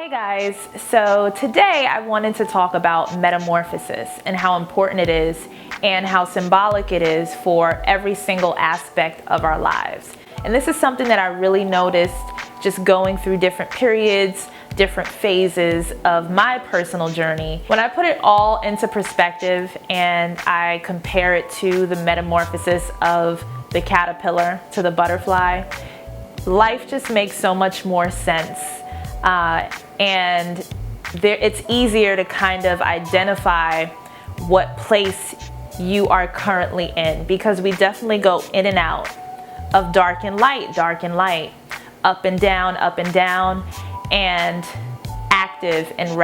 Hey guys, so today I wanted to talk about metamorphosis and how important it is and how symbolic it is for every single aspect of our lives. And this is something that I really noticed just going through different periods, different phases of my personal journey. When I put it all into perspective and I compare it to the metamorphosis of the caterpillar to the butterfly, life just makes so much more sense. And it's easier to kind of identify what place you are currently in, because we definitely go in and out of dark and light, up and down, and active and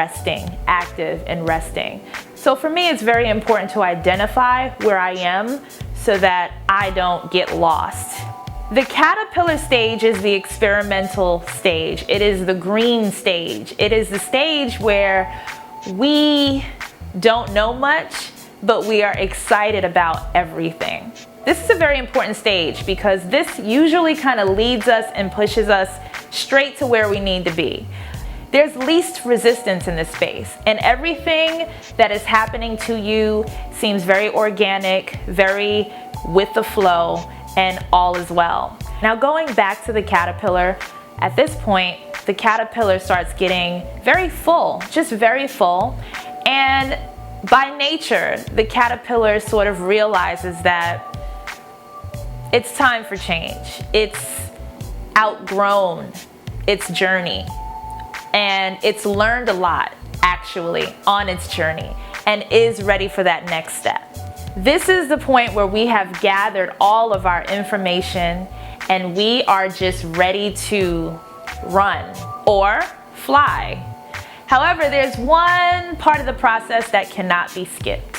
resting. So for me, it's very important to identify where I am so that I don't get lost. The caterpillar stage is the experimental stage. It is the green stage. It is the stage where we don't know much, but we are excited about everything. This is a very important stage because this usually kind of leads us and pushes us straight to where we need to be. There's least resistance in this space, and everything that is happening to you seems very organic, very with the flow, and all is well. Now, going back to the caterpillar, at this point, the caterpillar starts getting very full, just very full. And by nature, the caterpillar sort of realizes that it's time for change. It's outgrown its journey, and it's learned a lot actually on its journey and is ready for that next step. This is the point where we have gathered all of our information and we are just ready to run or fly. However, there's one part of the process that cannot be skipped,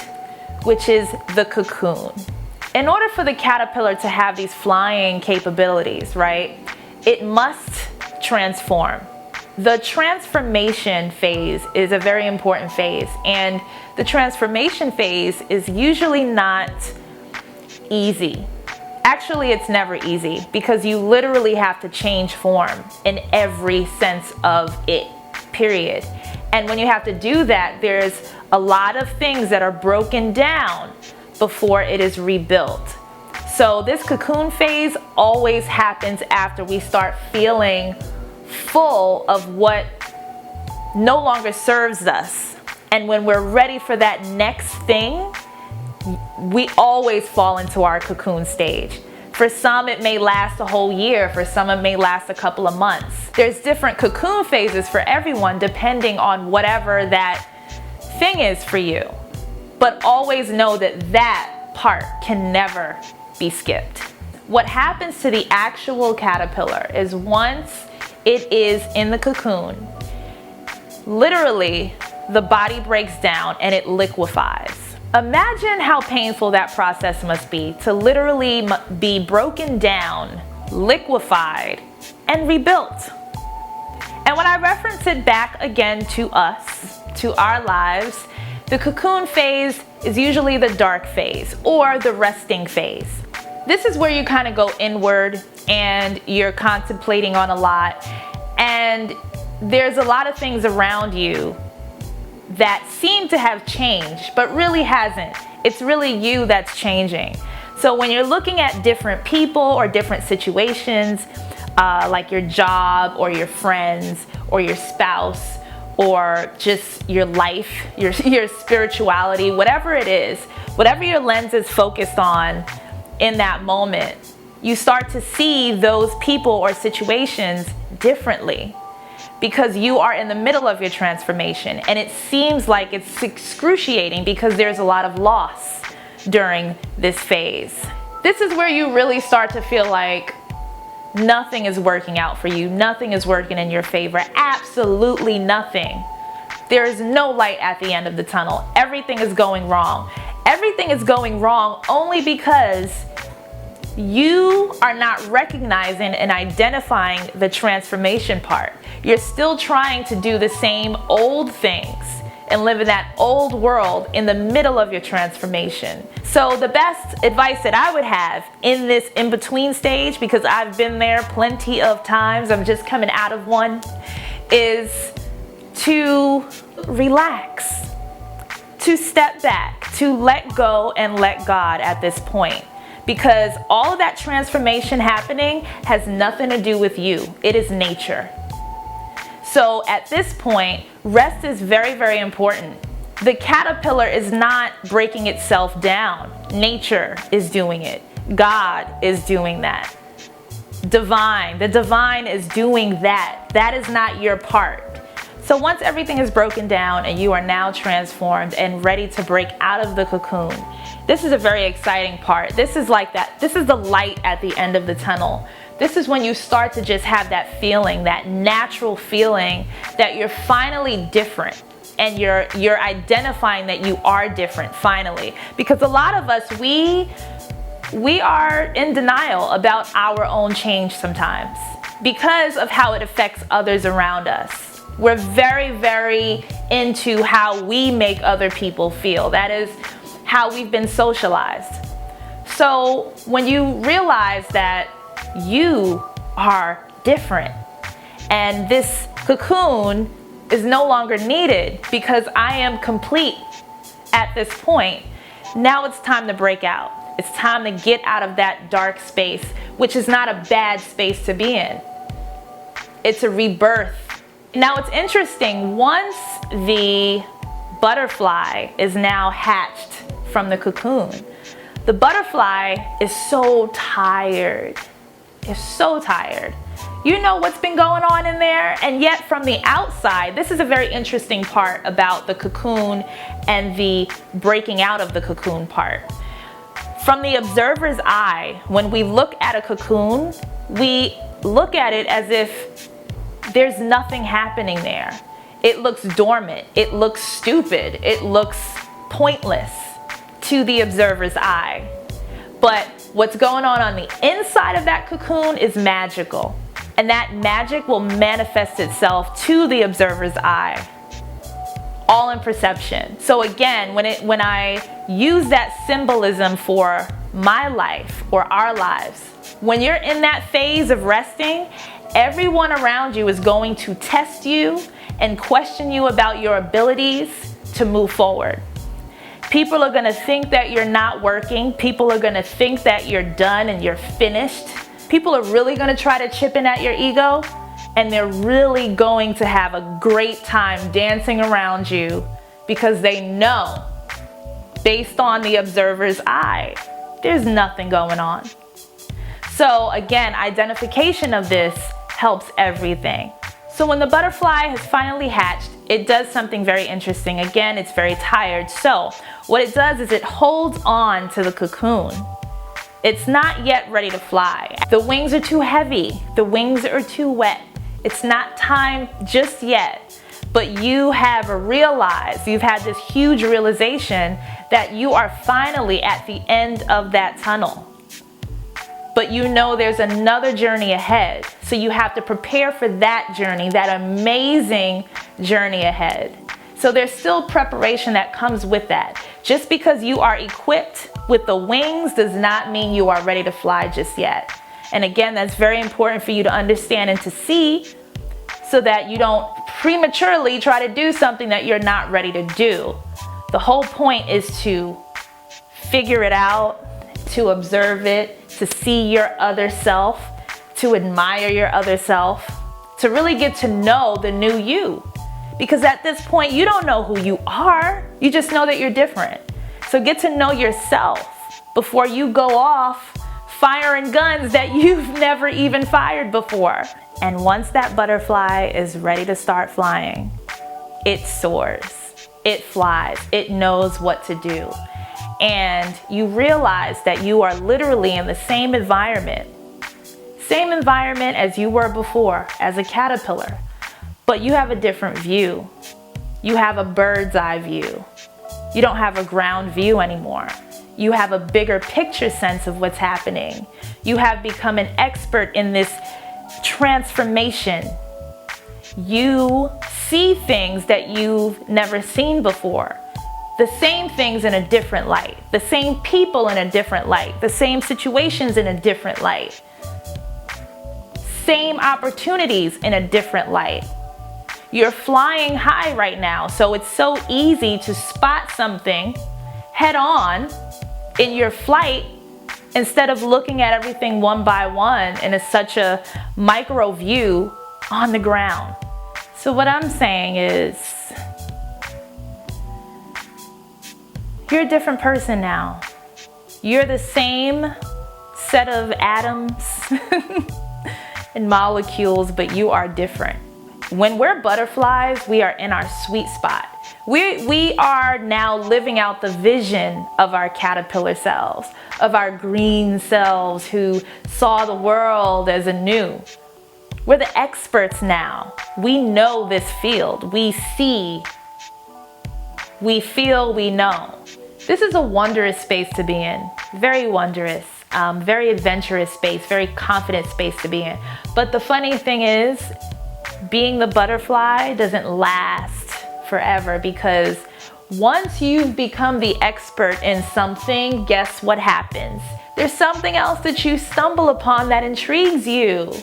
which is the cocoon. In order for the caterpillar to have these flying capabilities, right, it must transform. The transformation phase is a very important phase, and the transformation phase is usually not easy. Actually, it's never easy because you literally have to change form in every sense of it, period. And when you have to do that, there's a lot of things that are broken down before it is rebuilt. So this cocoon phase always happens after we start feeling full of what no longer serves us. And when we're ready for that next thing, we always fall into our cocoon stage. For some, it may last a whole year. For some, it may last a couple of months. There's different cocoon phases for everyone depending on whatever that thing is for you. But always know that that part can never be skipped. What happens to the actual caterpillar is once it is in the cocoon, literally the body breaks down and it liquefies. Imagine how painful that process must be to literally be broken down, liquefied, and rebuilt. And when I reference it back again to us, to our lives, the cocoon phase is usually the dark phase or the resting phase. This is where you kind of go inward and you're contemplating on a lot, and there's a lot of things around you that seem to have changed, but really hasn't. It's really you that's changing. So when you're looking at different people or different situations, like your job or your friends or your spouse or just your life, your spirituality, whatever it is, whatever your lens is focused on in that moment, you start to see those people or situations differently because you are in the middle of your transformation, and it seems like it's excruciating because there's a lot of loss during this phase. This is where you really start to feel like nothing is working out for you, nothing is working in your favor, absolutely nothing. There is no light at the end of the tunnel. Everything is going wrong. Everything is going wrong only because you are not recognizing and identifying the transformation part. You're still trying to do the same old things and live in that old world in the middle of your transformation. So the best advice that I would have in this in-between stage, because I've been there plenty of times, I'm just coming out of one, is to relax, to step back, to let go and let God at this point. Because all of that transformation happening has nothing to do with you. It is nature. So at this point, rest is very, very important. The caterpillar is not breaking itself down. Nature is doing it. God is doing that. The divine is doing that. That is not your part. So once everything is broken down and you are now transformed and ready to break out of the cocoon, this is a very exciting part. This is like that. This is the light at the end of the tunnel. This is when you start to just have that feeling, that natural feeling that you're finally different. And you're identifying that you are different finally. Because a lot of us, we are in denial about our own change sometimes because of how it affects others around us. We're very, very into how we make other people feel. That is how we've been socialized. So when you realize that you are different and this cocoon is no longer needed because I am complete at this point, now it's time to break out. It's time to get out of that dark space, which is not a bad space to be in. It's a rebirth. Now it's interesting, once the butterfly is now hatched from the cocoon, the butterfly is so tired. It's so tired. You know what's been going on in there, and yet from the outside, this is a very interesting part about the cocoon and the breaking out of the cocoon part. From the observer's eye, when we look at a cocoon, we look at it as if there's nothing happening there. It looks dormant. It looks stupid. It looks pointless to the observer's eye. But what's going on the inside of that cocoon is magical. And that magic will manifest itself to the observer's eye, all in perception. So again, when I use that symbolism for my life or our lives, when you're in that phase of resting, everyone around you is going to test you and question you about your abilities to move forward. People are going to think that you're not working. People are going to think that you're done and you're finished. People are really going to try to chip in at your ego, and they're really going to have a great time dancing around you because they know, based on the observer's eye, there's nothing going on. So again, identification of this helps everything. So when the butterfly has finally hatched, it does something very interesting. Again, it's very tired. So what it does is it holds on to the cocoon. It's not yet ready to fly. The wings are too heavy. The wings are too wet. It's not time just yet. But you have realized, you've had this huge realization that you are finally at the end of that tunnel. But you know there's another journey ahead. So you have to prepare for that journey, that amazing journey ahead. So there's still preparation that comes with that. Just because you are equipped with the wings does not mean you are ready to fly just yet. And again, that's very important for you to understand and to see, so that you don't prematurely try to do something that you're not ready to do. The whole point is to figure it out, to observe it, to see your other self, to admire your other self, to really get to know the new you. Because at this point, you don't know who you are. You just know that you're different. So get to know yourself before you go off firing guns that you've never even fired before. And once that butterfly is ready to start flying, it soars, it flies, it knows what to do. And you realize that you are literally in the same environment as you were before as a caterpillar. But you have a different view. You have a bird's eye view. You don't have a ground view anymore. You have a bigger picture sense of what's happening. You have become an expert in this transformation. You see things that you've never seen before. The same things in a different light. The same people in a different light. The same situations in a different light. Same opportunities in a different light. You're flying high right now, so it's so easy to spot something head on in your flight instead of looking at everything one by one in such a micro view on the ground. So what I'm saying is, you're a different person now. You're the same set of atoms and molecules, but you are different. When we're butterflies, we are in our sweet spot. We are now living out the vision of our caterpillar selves, of our green selves who saw the world as anew. We're the experts now. We know this field. We see, we feel, we know. This is a wondrous space to be in. Very wondrous, very adventurous space, very confident space to be in. But the funny thing is, being the butterfly doesn't last forever, because once you've become the expert in something, guess what happens? There's something else that you stumble upon that intrigues you.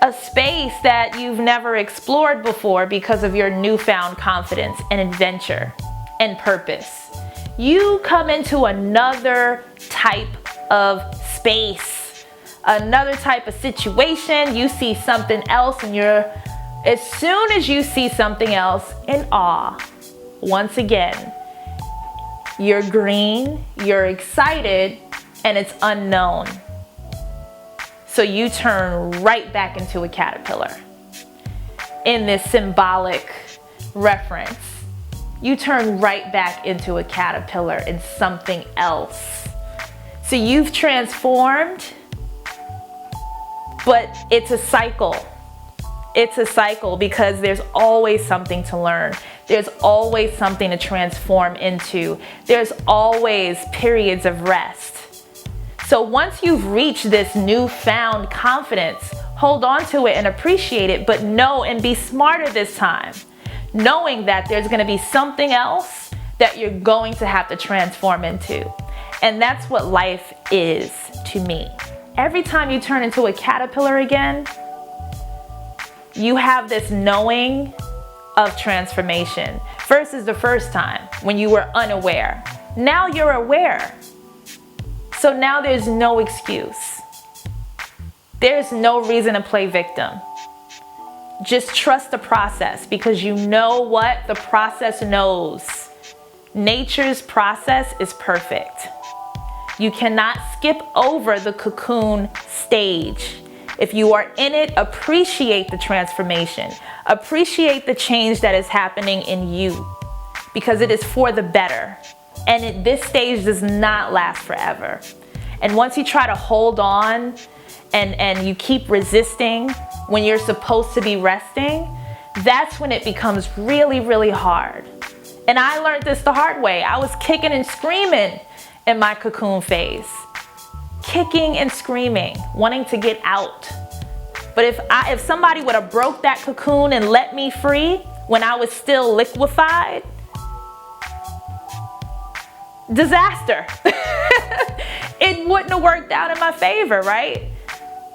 A space that you've never explored before because of your newfound confidence and adventure and purpose. You come into another type of space, another type of situation. You see something else and as soon as you see something else, in awe. Once again, you're green, you're excited, and it's unknown. So you turn right back into a caterpillar. In this symbolic reference, you turn right back into a caterpillar in something else. So you've transformed, but it's a cycle. It's a cycle because there's always something to learn. There's always something to transform into. There's always periods of rest. So once you've reached this newfound confidence, hold on to it and appreciate it, but know and be smarter this time, knowing that there's going to be something else that you're going to have to transform into. And that's what life is to me. Every time you turn into a caterpillar again, you have this knowing of transformation versus the first time when you were unaware. Now you're aware. So now there's no excuse. There's no reason to play victim. Just trust the process, because you know what the process knows. Nature's process is perfect. You cannot skip over the cocoon stage. If you are in it, appreciate the transformation. Appreciate the change that is happening in you, because it is for the better. And this stage does not last forever. And once you try to hold on and you keep resisting when you're supposed to be resting, that's when it becomes really, really hard. And I learned this the hard way. I was kicking and screaming in my cocoon phase. Kicking and screaming, wanting to get out. But if somebody would have broke that cocoon and let me free when I was still liquefied, disaster. It wouldn't have worked out in my favor, right?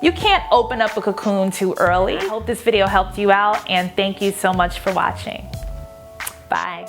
You can't open up a cocoon too early. I hope this video helped you out, and thank you so much for watching. Bye.